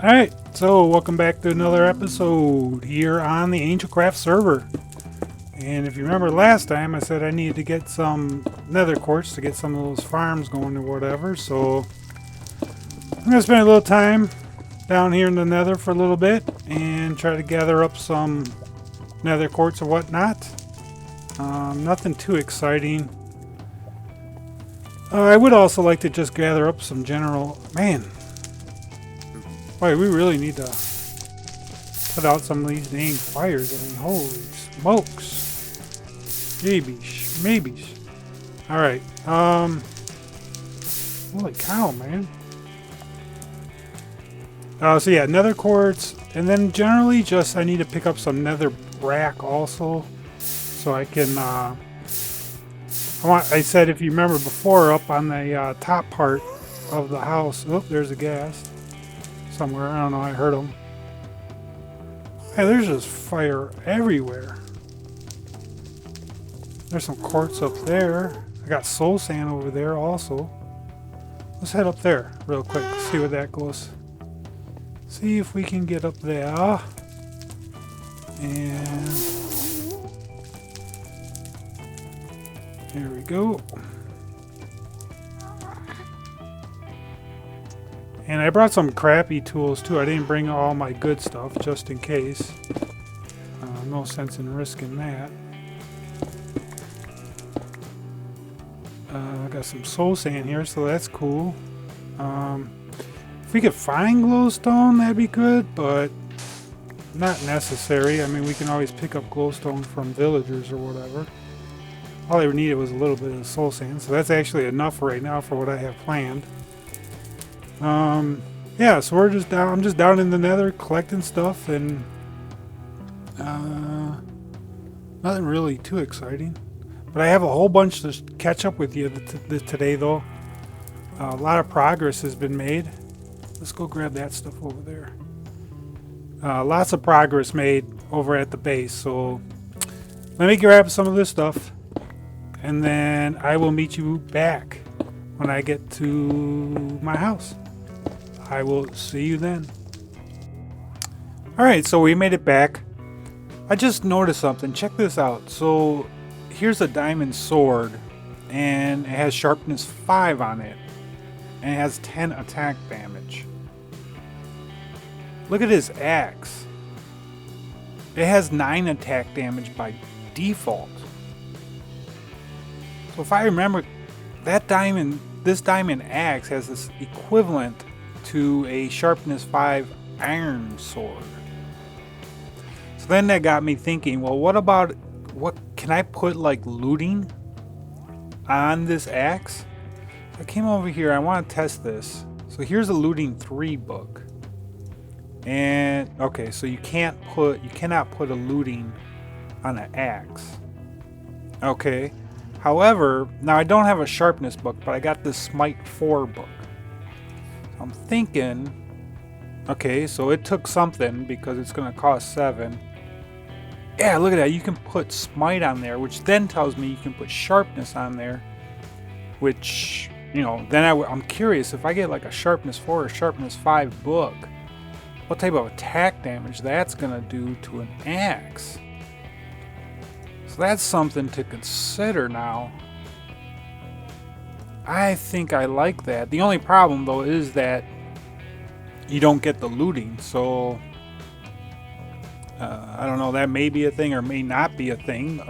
Alright, so welcome back to another episode here on the AngelCraft server. And if you remember last time, I said I needed to get some nether quartz to get some of those farms going or whatever. So I'm going to spend a little time down here in the nether for a little bit and try to gather up some nether quartz or whatnot. Nothing too exciting. I would also like to just gather up some general... Man, boy, we really need to put out some of these dang fires. I mean, holy smokes. Maybe. Alright, holy cow, man. So yeah, nether quartz, and then generally just I need to pick up some nether brack also, so I can, I said if you remember before, up on the top part of the house, oh, there's a ghast somewhere, I don't know, I heard them. Hey, there's just fire everywhere. There's some quartz up there. I got soul sand over there also. Let's head up there real quick, see where that goes. See if we can get up there. And here we go. And I brought some crappy tools too. I didn't bring all my good stuff just in case. No sense in risking that. I got some soul sand here, so that's cool. If we could find glowstone, that'd be good, but not necessary. I mean, we can always pick up glowstone from villagers or whatever. All I needed was a little bit of soul sand, so that's actually enough right now for what I have planned. Yeah, so we're just down. I'm just down in the nether collecting stuff, and nothing really too exciting. But I have a whole bunch to catch up with you today, though. A lot of progress has been made. Let's go grab that stuff over there. Lots of progress made over at the base. So let me grab some of this stuff, and then I will meet you back when I get to my house. I will see you then. Alright, so we made it back. I just noticed something. Check this out. So here's a diamond sword, and it has sharpness 5 on it, and it has 10 attack damage. Look at his axe. It has 9 attack damage by default. So if I remember, this diamond axe has this equivalent to a sharpness 5 iron sword. So then that got me thinking, well, what can I put like looting on this axe? I came over here, I want to test this. So here's a looting 3 book. And okay, so you cannot put a looting on an axe. Okay. However, now I don't have a sharpness book, but I got this smite 4 book. I'm thinking, okay, so it took something because it's going to cost 7. Yeah, look at that. You can put smite on there, which then tells me you can put sharpness on there, which, you know, then I'm curious if I get like a sharpness 4 or sharpness 5 book, what type of attack damage that's going to do to an axe. So that's something to consider now. I think I like that. The only problem, though, is that you don't get the looting, so I don't know, that may be a thing or may not be a thing.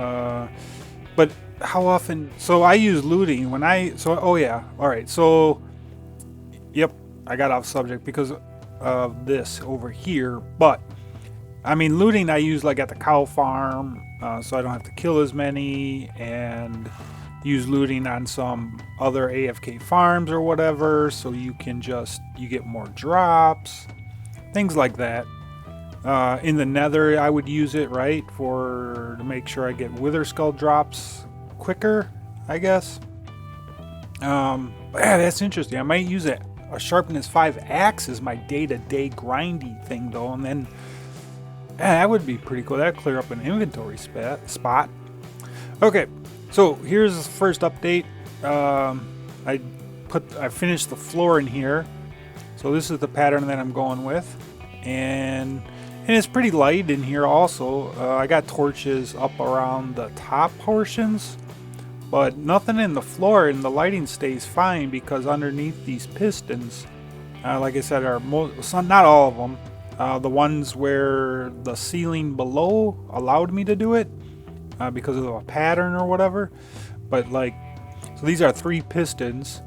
But how often... So I use looting when oh yeah, alright, so... Yep, I got off subject because of this over here, but... I mean, looting I use like at the cow farm, so I don't have to kill as many, and use looting on some other AFK farms or whatever, so you get more drops, things like that. In the nether I would use it, right, to make sure I get wither skull drops quicker, I guess. Yeah, that's interesting. I might use a sharpness 5 axe as my day-to-day grindy thing, though, and then that would be pretty cool. That'd clear up an inventory spot. Okay, so here's the first update. I finished the floor in here, So this is the pattern that I'm going with, and it's pretty light in here also. I got torches up around the top portions, but nothing in the floor, and the lighting stays fine because underneath these pistons, like I said, are not all of them. The ones where the ceiling below allowed me to do it because of a pattern or whatever. But like, so these are 3 pistons,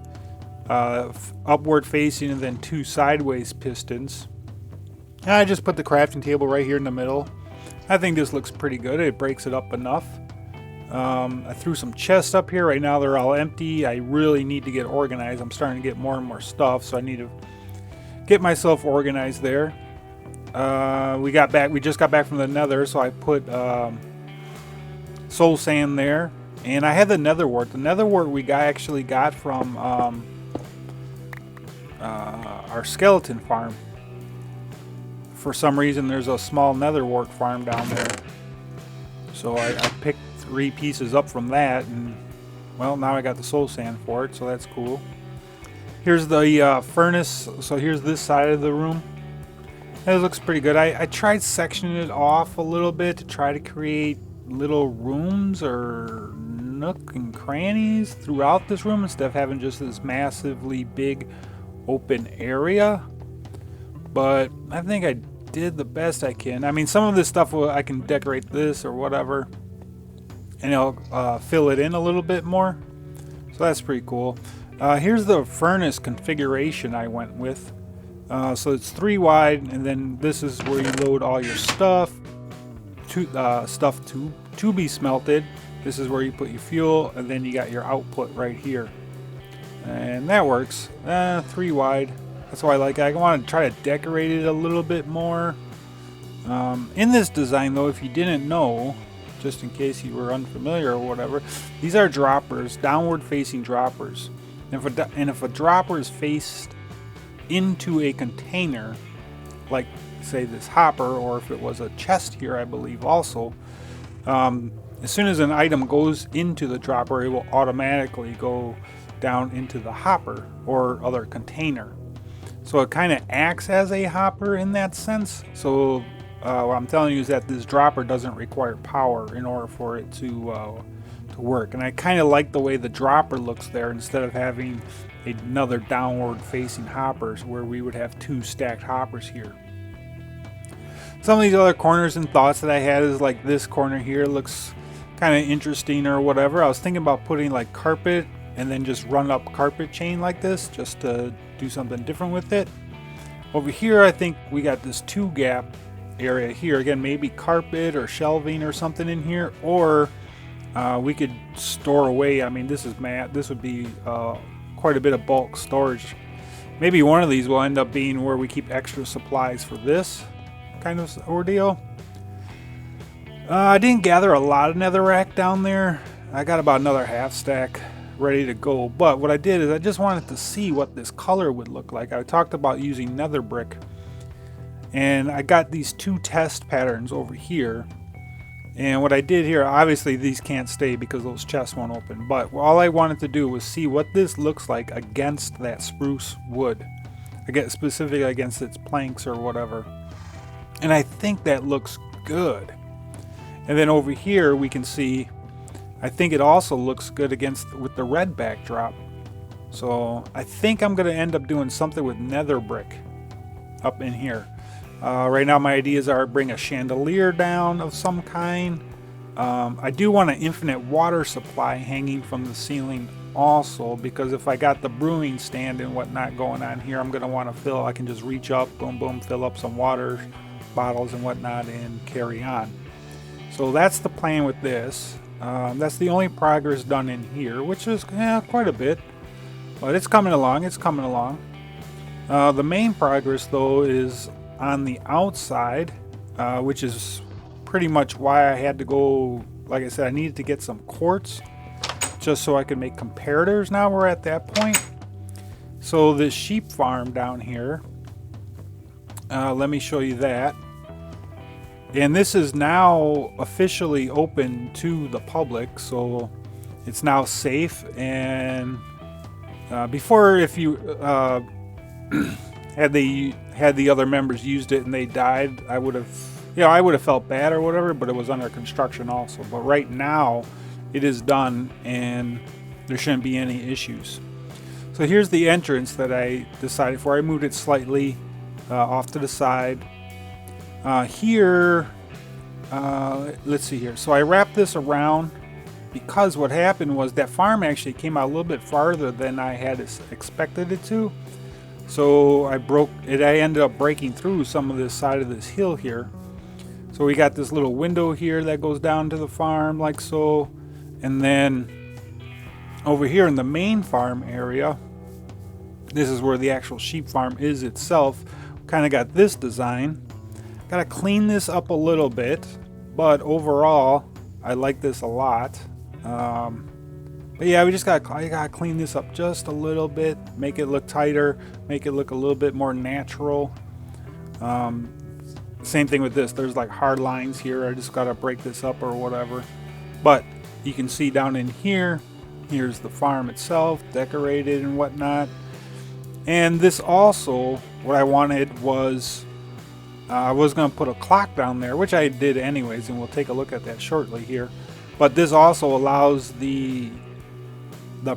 upward facing, and then 2 sideways pistons. And I just put the crafting table right here in the middle. I think this looks pretty good. It breaks it up enough. I threw some chests up here. Right now they're all empty. I really need to get organized. I'm starting to get more and more stuff, so I need to get myself organized there. We just got back from the nether, so I put soul sand there. And I had the nether wart. The nether wart we actually got from our skeleton farm. For some reason, there's a small nether wart farm down there. So I picked 3 pieces up from that, and well, now I got the soul sand for it, so that's cool. Here's the furnace. So here's this side of the room. It looks pretty good. I tried sectioning it off a little bit to try to create little rooms or nook and crannies throughout this room instead of having just this massively big open area. But I think I did the best I can. I mean, some of this stuff I can decorate this or whatever, and it'll fill it in a little bit more. So that's pretty cool. Here's the furnace configuration I went with. So it's 3 wide, and then this is where you load all your stuff to be smelted. This is where you put your fuel, and then you got your output right here. And that works. 3 wide. That's why I like it. I want to try to decorate it a little bit more. In this design, though, if you didn't know, just in case you were unfamiliar or whatever, these are droppers, downward facing droppers. And if a dropper is faced into a container, like say this hopper, or if it was a chest here, I believe also, as soon as an item goes into the dropper, it will automatically go down into the hopper or other container. So it kind of acts as a hopper in that sense. So what I'm telling you is that this dropper doesn't require power in order for it to work. And I kind of like the way the dropper looks there instead of having another downward facing hoppers where we would have 2 stacked hoppers here. Some of these other corners and thoughts that I had is like this corner here looks kind of interesting or whatever. I was thinking about putting like carpet and then just run up carpet chain like this just to do something different with it. Over here I think we got this 2 gap area here. Again, maybe carpet or shelving or something in here, or we could store away. I mean, this is this would be quite a bit of bulk storage. Maybe one of these will end up being where we keep extra supplies for this kind of ordeal. I didn't gather a lot of netherrack down there. I got about another half stack ready to go, but what I did is I just wanted to see what this color would look like. I talked about using nether brick, and I got these 2 test patterns over here. And what I did here, obviously these can't stay because those chests won't open, but all I wanted to do was see what this looks like against that spruce wood. I get specifically against its planks or whatever. And I think that looks good. And then over here we can see, I think it also looks good with the red backdrop. So I think I'm going to end up doing something with nether brick up in here. Right now my ideas are bring a chandelier down of some kind. I do want an infinite water supply hanging from the ceiling also, because if I got the brewing stand and whatnot going on here, I'm going to want to fill. I can just reach up, boom, boom, fill up some water bottles and whatnot and carry on. So that's the plan with this. That's the only progress done in here, which is quite a bit, but it's coming along. It's coming along. The main progress though is on the outside, which is pretty much why I had to go. Like I said, I needed to get some quartz just so I could make comparators. Now we're at that point. So this sheep farm down here, let me show you that. And this is now officially open to the public, so it's now safe. And before, if you Had the other members used it and they died, I would have, I would have felt bad or whatever, but it was under construction also. But right now, it is done and there shouldn't be any issues. So here's the entrance that I decided for. I moved it slightly off to the side. Here, let's see here. So I wrapped this around because what happened was that farm actually came out a little bit farther than I had expected it to. So I ended up breaking through some of this side of this hill here. So we got this little window here that goes down to the farm like so. And then over here in the main farm area, this is where the actual sheep farm is itself. Kind of got this design. Got to clean this up a little bit, but overall, I like this a lot. But yeah, I gotta clean this up just a little bit, make it look tighter, make it look a little bit more natural. Same thing with this. There's like hard lines here. I just gotta break this up or whatever. But you can see down in here, here's the farm itself, decorated and whatnot. And this also, what I wanted was, I was going to put a clock down there, which I did anyways, and we'll take a look at that shortly here. But this also allows the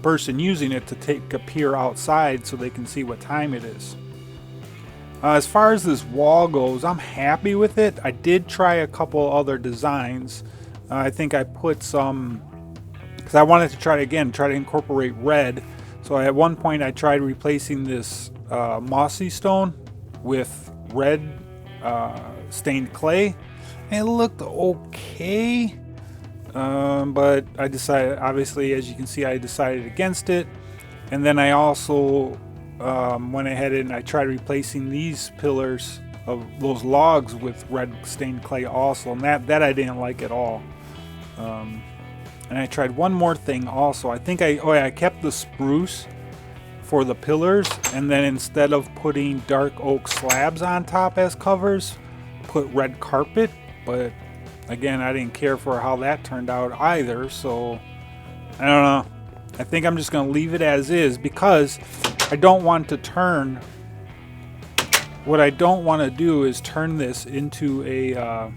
person using it to take a peer outside so they can see what time it is. As far as this wall goes, I'm happy with it. I did try a couple other designs. I think I put some, because I wanted to try to incorporate red. So at one point I tried replacing this mossy stone with red stained clay, and it looked okay. But I decided, obviously, as you can see, I decided against it. And then I also went ahead and I tried replacing these pillars of those logs with red stained clay also, and that I didn't like at all. And I tried one more thing also. I think I kept the spruce for the pillars, and then instead of putting dark oak slabs on top as covers, put red carpet. But again, I didn't care for how that turned out either, so I don't know. I think I'm just going to leave it as is, because I don't want to turn, what I don't want to do is turn this into a, I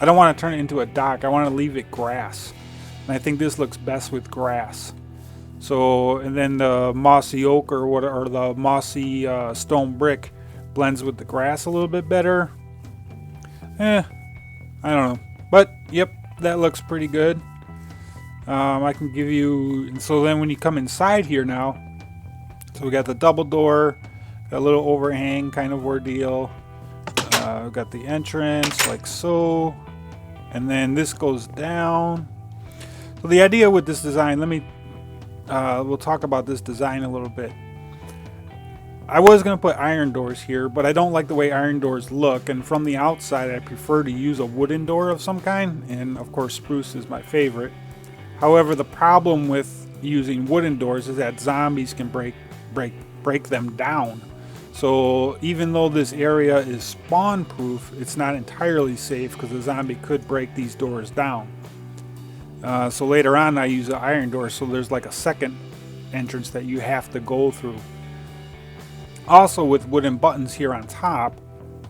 don't want to turn it into a dock. I want to leave it grass. And I think this looks best with grass. So, and then the mossy oak or the mossy stone brick blends with the grass a little bit better. I don't know. But, yep, that looks pretty good. I can give you, and so then when you come inside here now, so we got the double door, got a little overhang kind of ordeal. We've got the entrance like so, and then this goes down. So the idea with this design, we'll talk about this design a little bit. I was going to put iron doors here, but I don't like the way iron doors look, and from the outside I prefer to use a wooden door of some kind, and of course spruce is my favorite. However, the problem with using wooden doors is that zombies can break them down. So even though this area is spawn proof, it's not entirely safe because the zombie could break these doors down. So later on I use an iron door, so there's like a second entrance that you have to go through. Also with wooden buttons here on top,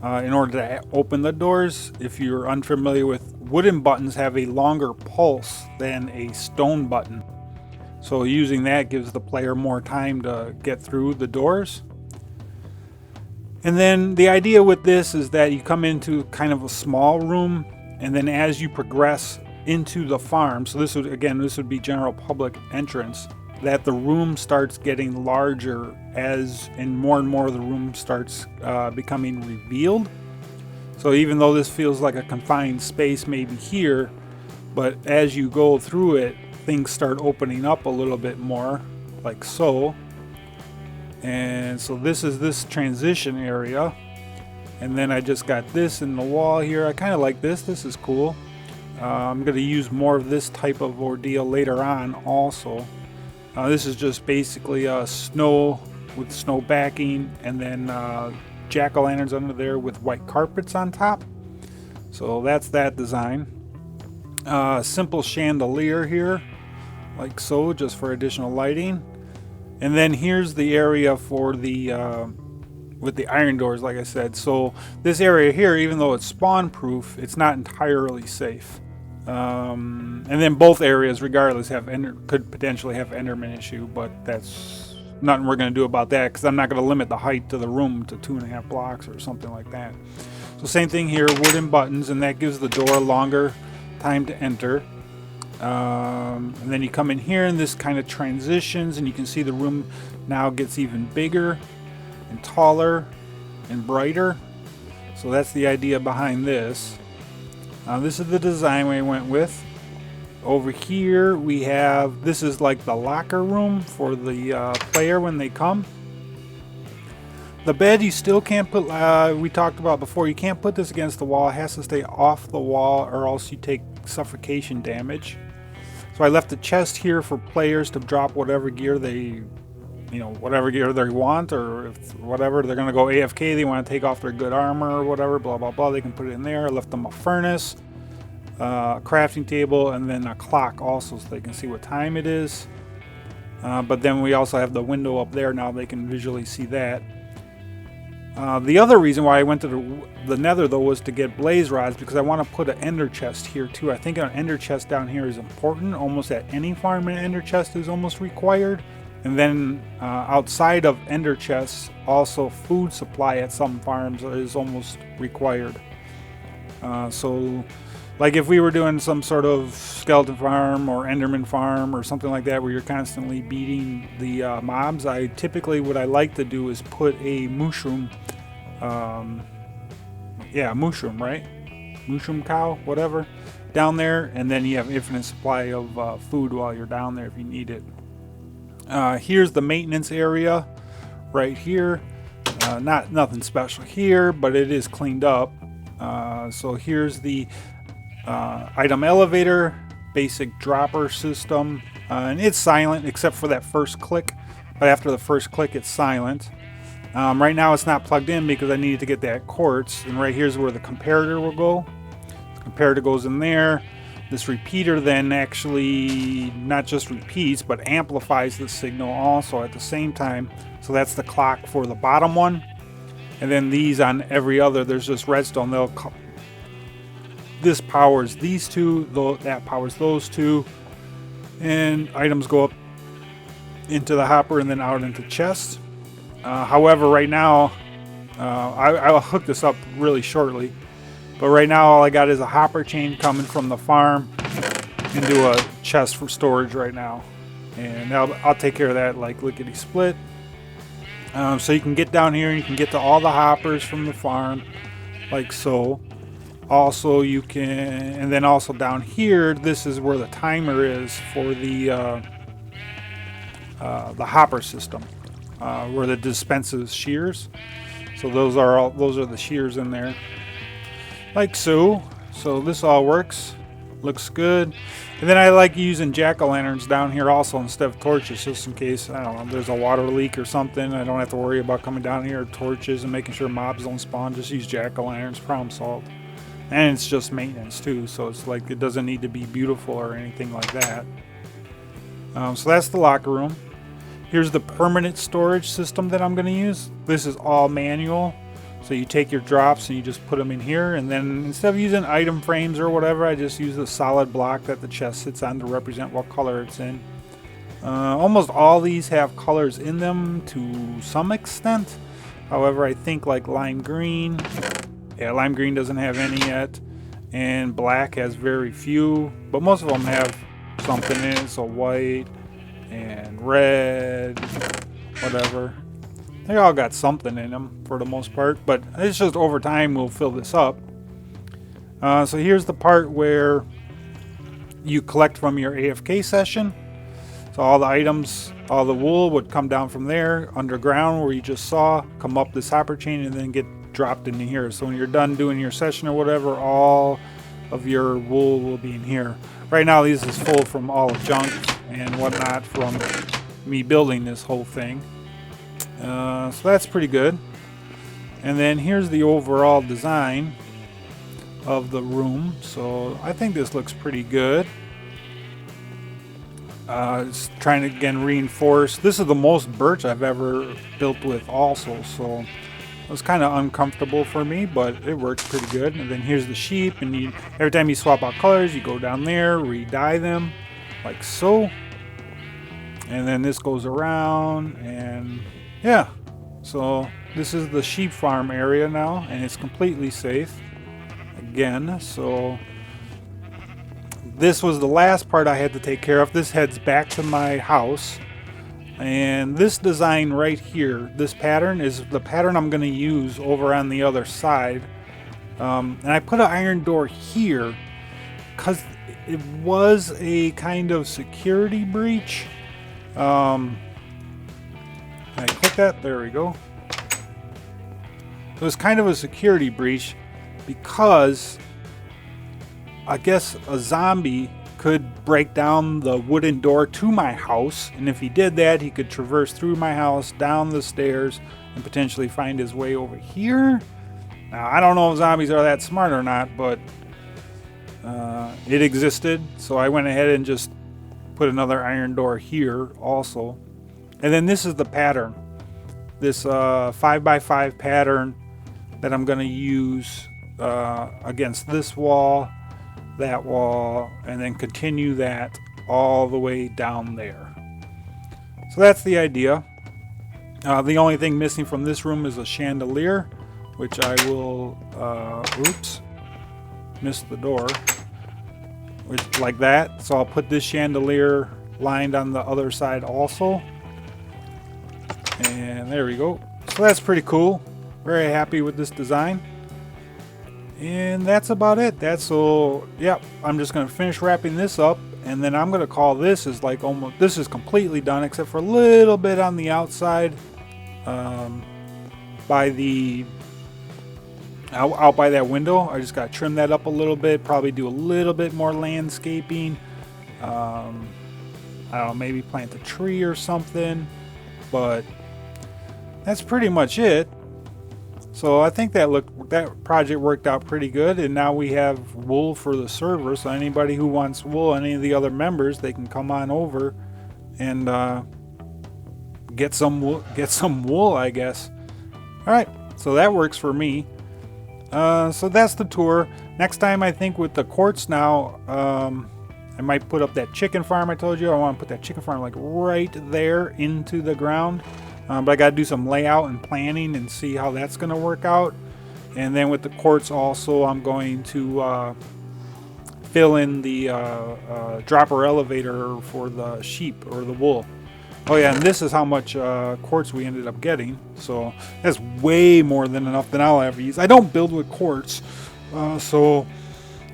in order to open the doors, if you're unfamiliar with, wooden buttons have a longer pulse than a stone button. So using that gives the player more time to get through the doors. And then the idea with this is that you come into kind of a small room, and then as you progress into the farm, so this would be general public entrance, that the room starts getting larger and more of the room starts becoming revealed. So even though this feels like a confined space maybe here, but as you go through it, things start opening up a little bit more, like so. And so this is this transition area, and then I just got this in the wall here. I kind of like this. This is cool. I'm going to use more of this type of ordeal later on also. This is just basically snow with snow backing, and then jack-o'-lanterns under there with white carpets on top. So that's that design. Simple chandelier here, like so, just for additional lighting. And then here's the area for the with the iron doors, like I said. So this area here, even though it's spawn proof, it's not entirely safe. And then both areas, regardless, could potentially have Enderman issue, but that's nothing we're going to do about that, because I'm not going to limit the height to the room to 2.5 blocks or something like that. So same thing here, wooden buttons, and that gives the door longer time to enter. And then you come in here and this kind of transitions, and you can see the room now gets even bigger and taller and brighter. So that's the idea behind this. This is the design we went with. Over here we have, this is like the locker room for the player when they come. The bed you still can't put, we talked about before, you can't put this against the wall. It has to stay off the wall or else you take suffocation damage. So I left the chest here for players to drop whatever gear they, whatever gear they want, or if whatever, they're going to go AFK, they want to take off their good armor or whatever, blah, blah, blah, they can put it in there. I left them a furnace, a crafting table, and then a clock also so they can see what time it is. But then we also have the window up there now, they can visually see that. The other reason why I went to the nether though was to get blaze rods, because I want to put an ender chest here too. I think an ender chest down here is important. Almost at any farm an ender chest is almost required. And then outside of ender chests, also food supply at some farms is almost required. So like if we were doing some sort of skeleton farm or enderman farm or something like that where you're constantly beating the mobs, what I like to do is put a mushroom, mushroom, right? Mushroom cow, whatever, down there, and then you have infinite supply of food while you're down there if you need it. Here's the maintenance area right here. Nothing special here, but it is cleaned up. So here's the item elevator, basic dropper system, and it's silent except for that first click, but after the first click it's silent. Right now it's not plugged in because I needed to get that quartz, and right here's where the comparator will go. The comparator goes in there. This repeater then actually not just repeats but amplifies the signal also at the same time. So that's the clock for the bottom one, and then these on every other, there's just redstone. This powers these two, that powers those two, and items go up into the hopper and then out into chests. However, right now, I'll hook this up really shortly, but right now all I got is a hopper chain coming from the farm into a chest for storage right now, and I'll take care of that like lickety split. So you can get down here and you can get to all the hoppers from the farm like so. Also you can, and then also down here, this is where the timer is for the hopper system, where it dispenses shears. So those are the shears in there, like so. So this all works, looks good. And then I like using jack-o'-lanterns down here also instead of torches, just in case, I don't know, there's a water leak or something. I don't have to worry about coming down here with torches and making sure mobs don't spawn. Just use jack-o'-lanterns, problem solved. And it's just maintenance too, so it's like it doesn't need to be beautiful or anything like that. So that's the locker room. Here's the permanent storage system that I'm going to use. This is all manual, so you take your drops and you just put them in here, and then instead of using item frames or whatever, I just use the solid block that the chest sits on to represent what color it's in. Almost all these have colors in them to some extent. However, I think like lime green, lime green doesn't have any yet, and black has very few, but most of them have something in it. So white and red, whatever, they all got something in them for the most part, but it's just over time we'll fill this up. So here's the part where you collect from your AFK session. So all the items, all the wool would come down from there underground where you just saw, come up this hopper chain, and then get dropped into here. So when you're done doing your session or whatever, all of your wool will be in here. Right now this is full from all the junk and whatnot from me building this whole thing. So that's pretty good. And then here's the overall design of the room. So I think this looks pretty good. It's trying to again reinforce. This is the most birch I've ever built with also, so It was kind of uncomfortable for me, but it worked pretty good. And then here's the sheep, and every time you swap out colors, you go down there, re-dye them, like so. And then this goes around, and yeah. So this is the sheep farm area now, and it's completely safe. Again, so this was the last part I had to take care of. This heads back to my house. And this design right here, this pattern is the pattern I'm going to use over on the other side. And I put an iron door here because it was a kind of security breach. Can I click that? There we go. It was kind of a security breach because I guess a zombie could break down the wooden door to my house, and if he did that, he could traverse through my house, down the stairs, and potentially find his way over here. Now, I don't know if zombies are that smart or not, but it existed, so I went ahead and just put another iron door here also. And then this is the pattern, this 5x5 pattern that I'm going to use against this wall, that wall, and then continue that all the way down there. So that's the idea. The only thing missing from this room is a chandelier, which I will oops, missed the door, which like that. So I'll put this chandelier lined on the other side also, and there we go. So that's pretty cool. Very happy with this design. And that's about it. Yeah, I'm just going to finish wrapping this up, and then I'm going to call this is like almost, this is completely done except for a little bit on the outside, by the out by that window. I just got to trim that up a little bit, probably do a little bit more landscaping. I don't know, maybe plant a tree or something, but that's pretty much it. So I think that project worked out pretty good, and now we have wool for the server. So anybody who wants wool, any of the other members, they can come on over and get some wool, I guess. All right, so that works for me. So that's the tour. Next time, I think with the quartz now, I might put up that chicken farm I told you. I want to put that chicken farm like right there into the ground. But I got to do some layout and planning and see how that's going to work out. And then with the quartz also, I'm going to fill in the dropper elevator for the sheep or the wool. Oh yeah, and this is how much quartz we ended up getting. So that's way more than enough than I'll ever use. I don't build with quartz, so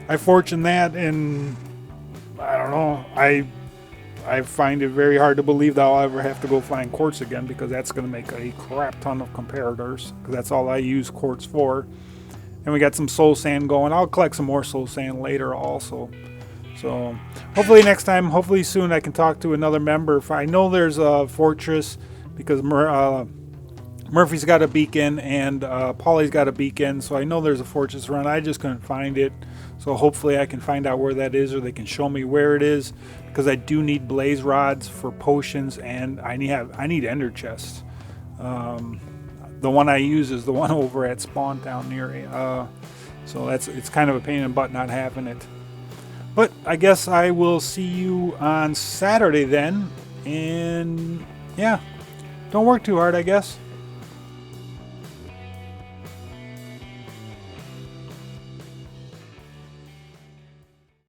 I fortune that, and I don't know. I find it very hard to believe that I'll ever have to go find quartz again, because that's going to make a crap ton of comparators, because that's all I use quartz for. And we got some soul sand going. I'll collect some more soul sand later also. So hopefully next time, hopefully soon, I can talk to another member. If I know there's a fortress, because Murphy's got a beacon and Paulie's got a beacon, so I know there's a fortress around. I just couldn't find it. So hopefully I can find out where that is, or they can show me where it is, because I do need blaze rods for potions, and I need ender chests. The one I use is the one over at Spawn Town near, so it's kind of a pain in the butt not having it. But I guess I will see you on Saturday then, and yeah, don't work too hard, I guess.